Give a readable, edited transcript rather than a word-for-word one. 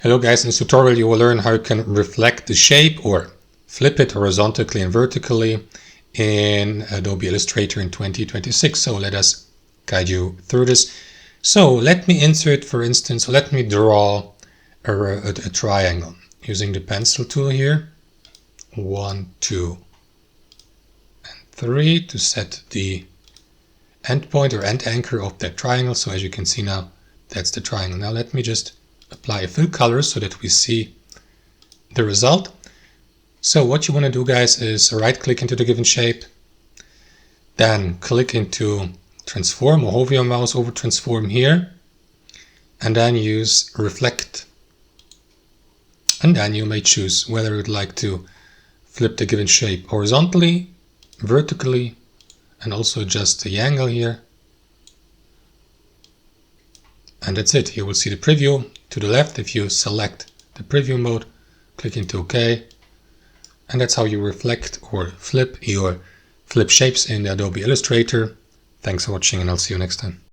Hello guys, in this tutorial you will learn how you can reflect the shape or flip it horizontally and vertically in Adobe Illustrator in 2026. So let us guide you through this. So let me insert, for instance, let me draw a triangle using the pencil tool here. 1, 2, and 3 to set the end point or end anchor of that triangle. So as you can see now, that's the triangle. Now let me just apply a fill color so that we see the result. So what you want to do, guys, is right click into the given shape, then click into transform or hover your mouse over transform here, and then use reflect. And then you may choose whether you'd like to flip the given shape horizontally, vertically, and also adjust the angle here. And that's it. You will see the preview to the left. If you select the preview mode, click into OK. And that's how you reflect or flip shapes in Adobe Illustrator. Thanks for watching, and I'll see you next time.